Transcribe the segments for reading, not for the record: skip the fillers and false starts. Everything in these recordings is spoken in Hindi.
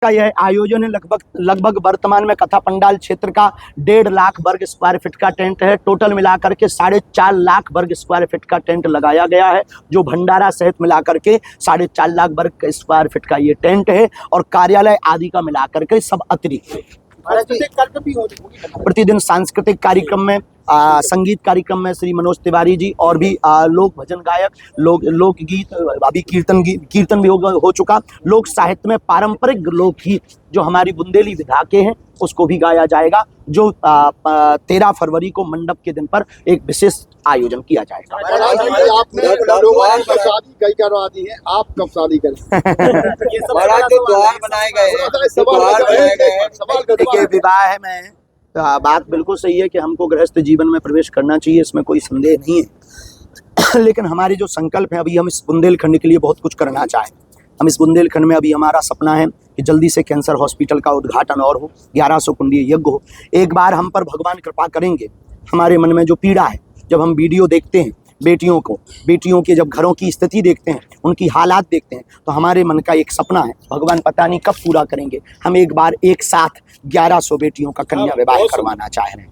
का यह आयोजन है। लगभग वर्तमान में कथा पंडाल क्षेत्र का 1.5 लाख वर्ग स्क्वायर फीट का टेंट है। टोटल मिलाकर के 4.5 लाख वर्ग स्क्वायर फीट का टेंट लगाया गया है, जो भंडारा सहित मिलाकर के 4.5 लाख वर्ग स्क्वायर फीट का ये टेंट है, और कार्यालय आदि का मिलाकर के सब अतिरिक्त है। प्रतिदिन सांस्कृतिक कार्यक्रम में संगीत कार्यक्रम में श्री मनोज तिवारी जी और भी लोक भजन गायक, लोकगीत, अभी कीर्तन भी हो चुका। लोक साहित्य में पारंपरिक लोकगीत जो हमारी बुंदेली विधा के हैं उसको भी गाया जाएगा, जो 13 फरवरी को मंडप के दिन पर एक विशेष आयोजन किया जाएगा। आपने शादी कई करवा दी है, आप कब शादी करें? त्योहार बनाए गए हैं। देखिए, विवाह में बात बिल्कुल सही है कि हमको गृहस्थ जीवन में प्रवेश करना चाहिए, इसमें कोई संदेह नहीं है। लेकिन हमारे जो संकल्प है, अभी हम इस बुंदेलखंड के लिए बहुत कुछ करना चाहें। हम इस बुंदेलखंड में अभी हमारा सपना है कि जल्दी से कैंसर हॉस्पिटल का उद्घाटन और हो, 1100 कुंडीय यज्ञ हो। एक बार हम पर भगवान कृपा करेंगे। हमारे मन में जो पीड़ा है, जब हम वीडियो देखते हैं बेटियों के जब घरों की स्थिति देखते हैं, उनकी हालात देखते हैं, तो हमारे मन का एक सपना है, भगवान पता नहीं कब पूरा करेंगे। हम एक बार एक साथ 1100 बेटियों का कन्या विवाह करवाना चाह रहे हैं।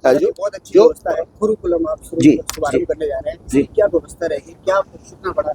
अभी बहुत अच्छी व्यवस्था है, गुरुकुलम आप शुभारंभ करने जा रहे हैं, क्या व्यवस्था रहेगी, क्या कितना बड़ा?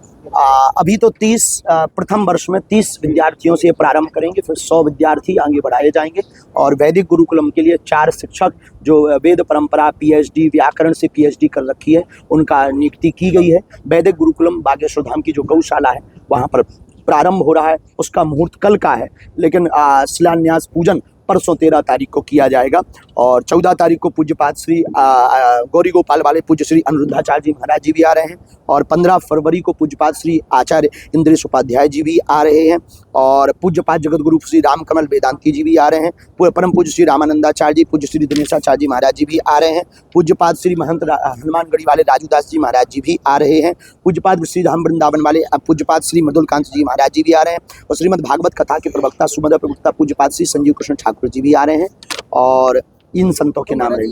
अभी तो 30 प्रथम वर्ष में 30 विद्यार्थियों से प्रारंभ करेंगे, फिर 100 विद्यार्थी आगे बढ़ाए जाएंगे। और वैदिक गुरुकुलम के लिए 4 शिक्षक जो वेद परंपरा PhD व्याकरण से PhD कर रखी है, उनका नियुक्ति की गई है। वैदिक गुरुकुलम बागेश्वर धाम की जो गौशाला है वहाँ पर प्रारंभ हो रहा है, उसका मुहूर्त कल का है, लेकिन शिलान्यास पूजन परसों 13 तारीख को किया जाएगा। और 14 तारीख को पूज्यपाद श्री गौरी गोपाल वाले पूज्य श्री अनिरुद्धाचार्य जी महाराज जी भी आ रहे हैं, और 15 फरवरी को पूज्यपाद श्री आचार्य इंद्रेश उपाध्याय जी भी आ रहे हैं, और पूज्यपाद जगत गुरु श्री रामकमल वेदांती जी भी आ रहे हैं, परम पूज्य श्री रामानंदाचार्य जी, पूज्य श्री दिनेशाचार्य जी महाराज जी भी आ रहे हैं, पूज्यपाद श्री महंत हनुमानगढ़ी वाले राजूदास जी महाराज जी भी आ रहे हैं, पूज्यपाद श्री धाम वृंदावन वाले पूज्यपाद श्री मधुलकांत जी महाराज जी भी आ रहे हैं, और श्रीमद् भागवत कथा के प्रवक्ता सुमद प्रवक्ता पूज्यपाद श्री संजीव कृष्ण ठाकुर जी भी आ रहे हैं। और इन संतों के नाम रहे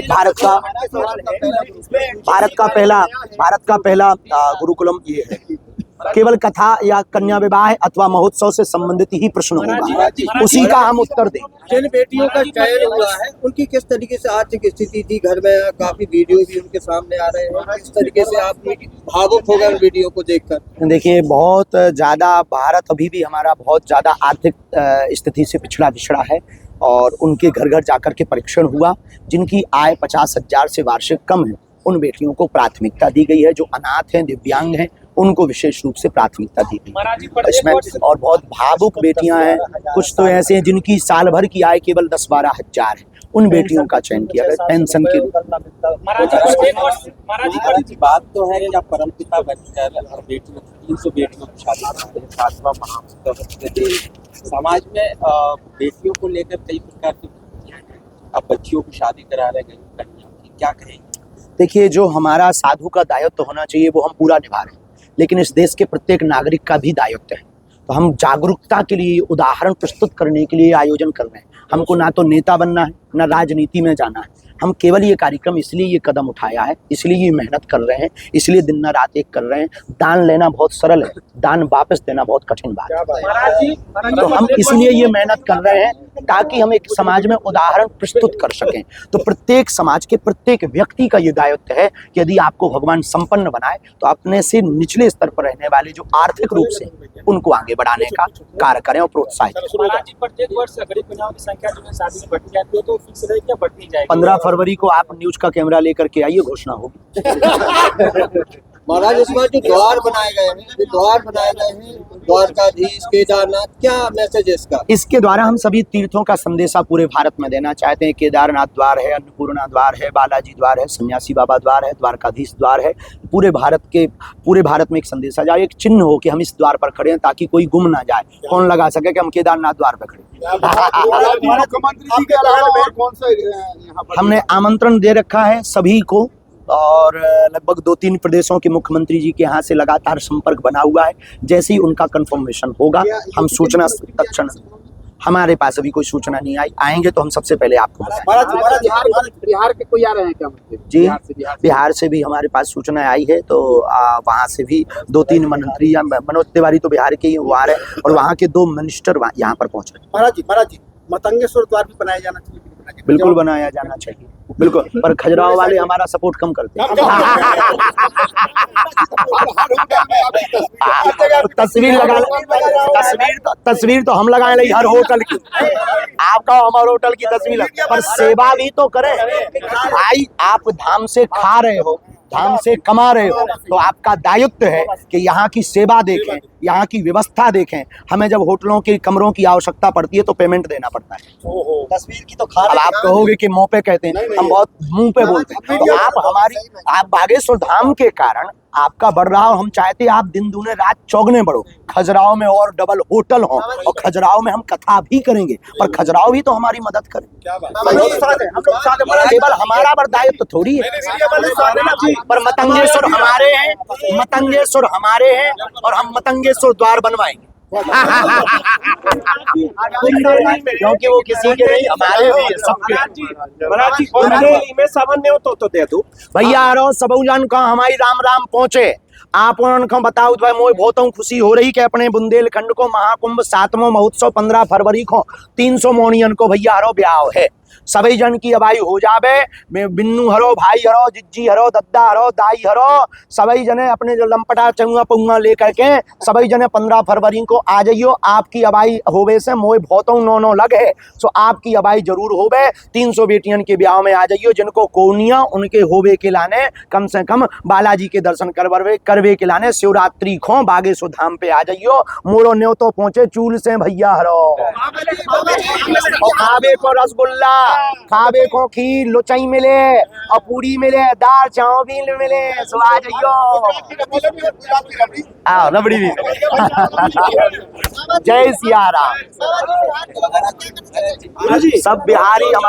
भारत का पहला गुरुकुलम ये है। केवल कथा या कन्या विवाह अथवा महोत्सव से संबंधित ही प्रश्न होगा, उसी का हम उत्तर देंगे। जिन बेटियों का चयन हुआ है उनकी किस तरीके से आर्थिक स्थिति थी, घर में काफी वीडियो भी उनके सामने आ रहे हैं, किस तरीके से आप भावुक हो गए वीडियो को देखकर? देखिए, बहुत ज़्यादा भारत अभी भी हमारा बहुत ज़्यादा आर्थिक स्थिति से पिछड़ा है, और उनके घर घर जाकर के परीक्षण हुआ। जिनकी आय 50,000 से वार्षिक कम है, उन बेटियों को प्राथमिकता दी गई है। जो अनाथ हैं, दिव्यांग हैं, उनको विशेष रूप से प्राथमिकता दी गई इसमें। और बहुत भावुक बेटियां हैं, कुछ तो ऐसे हैं जिनकी साल भर की आय केवल 10-12 हज़ार है, उन बेटियों का चयन किया गया पेंशन के लिए। बात तो है जब परमपिता बनकर हर बेटी 300 बेटियों की शादी करते हैं, 7वां महाउत्सव समाज में बेटियों को लेकर कई प्रकार की अब बच्चियों की शादी करा रहे हैं, कन्या की, क्या कहेंगे? देखिए, जो हमारा साधु का दायित्व होना चाहिए वो हम पूरा निभा रहे हैं, लेकिन इस देश के प्रत्येक नागरिक का भी दायित्व है। तो हम जागरूकता के लिए, उदाहरण प्रस्तुत करने के लिए आयोजन कर रहे हैं। हमको ना तो नेता बनना है, ना राजनीति में जाना है। हम केवल ये कार्यक्रम इसलिए ये कदम उठाया है, इसलिए ये मेहनत कर रहे हैं, इसलिए दिन रात एक कर रहे हैं। दान लेना बहुत सरल है, दान वापस देना बहुत कठिन बात है। तो हम इसलिए ये मेहनत कर रहे हैं ताकि हम एक समाज में उदाहरण प्रस्तुत कर सकें। तो प्रत्येक समाज के प्रत्येक व्यक्ति का ये दायित्व है कि यदि आपको भगवान संपन्न बनाए तो अपने से निचले स्तर पर रहने वाले जो आर्थिक रूप से उनको आगे बढ़ाने का कार्य करें और प्रोत्साहित करें। प्रत्येक वर्ष गरीब कन्याओं की संख्या जो है शादी में बढ़ती जाती है, तो फिक्स रहे क्या बढ़ती जाएगी? 15 फरवरी को आप न्यूज का कैमरा लेकर के आइए, घोषणा होगी। महाराज, इस बार जो द्वार बनाए गए हैं, द्वारकाधीश, केदारनाथ, क्या मैसेज है इसका? इसके द्वारा हम सभी तीर्थों का संदेशा पूरे भारत में देना चाहते हैं। केदारनाथ द्वार है, अन्नपूर्णा द्वार है, बालाजी द्वार है, सन्यासी बाबा द्वार है, द्वारकाधीश द्वार है। पूरे भारत में एक संदेशा जाए, एक चिन्ह हो कि हम इस द्वार पर खड़े हैं, ताकि कोई गुम ना जाए, कौन लगा सके कि हम केदारनाथ द्वार पर खड़े। हमने आमंत्रण दे रखा है सभी को, और लगभग 2-3 प्रदेशों के मुख्यमंत्री जी के यहाँ से लगातार संपर्क बना हुआ है। जैसे ही उनका कंफर्मेशन होगा हम सूचना तत्क्षण हमारे पास अभी कोई सूचना नहीं आई, आएंगे तो हम सबसे पहले आपको बताएंगे। बिहार के कोई आ रहे हैं क्या? जी, बिहार से भी हमारे पास सूचना आई है, तो वहाँ से भी 2-3 मंत्री, या मनोज तिवारी तो बिहार के ही वो आ रहे हैं, और वहाँ के 2 मिनिस्टर यहाँ पर पहुँच रहे हैं। महाराज जी मतंगेश्वर द्वार भी बनाया जाना चाहिए। बिल्कुल बनाया जाना चाहिए, बिल्कुल, पर खजुराहो वाले हमारा सपोर्ट कम करते हैं। तस्वीर लगा, तस्वीर तो हम लगाए ली हर होटल की, आपका हमारे होटल की तस्वीर, पर सेवा भी तो करें भाई। आप धाम से खा रहे हो, धाम से कमा रहे हो, तो आपका दायित्व है कि यहाँ की सेवा देखें, यहाँ की व्यवस्था देखें। हमें जब होटलों के कमरों की आवश्यकता पड़ती है तो पेमेंट देना पड़ता है। तस्वीर की तो खा अब आप कहोगे कि मुंह पे कहते हैं, हम बहुत मुंह पे बोलते हैं, तो आप बागेश्वर धाम के कारण आपका बढ़ रहा हो, हम चाहते हैं आप दिन दूने रात चौगने बढ़ो, खजुराहो में और डबल होटल हो, और खजुराहो में हम कथा भी करेंगे, पर खजुराहो भी तो हमारी मदद करें। केवल हमारा बड़ा दायित्व थोड़ी है, पर मतंगेश्वर हमारे हैं, मतंगेश्वर हमारे हैं, और हम मतंगेश्वर द्वार बनवाएंगे। क्योंकि वो किसी के नहीं, हमारे भी सबके। में सामान्य तो दे दो भैया रो सबउलन का हमारी राम राम पहुंचे। आप उनको बताओ तो भाई मोय बहुत खुशी हो रही कि अपने बुंदेलखंड को महाकुंभ 7वां महोत्सव 15 फरवरी को 300 मोनियन को भैया हरो ब्याह है। सभी जन की अबाई हो जावे, बिन्नू हरो, भाई हरो, जिज्जी हरो, दद्दा हरो, दाई हरो, सभी जने अपने जो लंपटा चंगा पुंगा लेकर के सभी जने 15 फरवरी को आ जाइयो। आपकी अबाई होवे से मोय बहुत नो लग है, सो आपकी अबाई जरूर होवे। 300 बेटियन के ब्याह में आ जाइयो, जिनको कोनिया उनके होवे के लाने कम से कम बालाजी के दर्शन करवे के लाने शिवरात्रि खो बागेश्वर धाम पे आ जाइयो। मोरो न्यो तो पहुंचे चूल से भैया हरो, और खावे को रसगुल्ला, खावे को खीर लुचाई मिले, और पूरी मिले, दाल चावल मिले, सो आ जाइयो। रबड़ी भी। जय सिया राम। सब बिहारी हमारे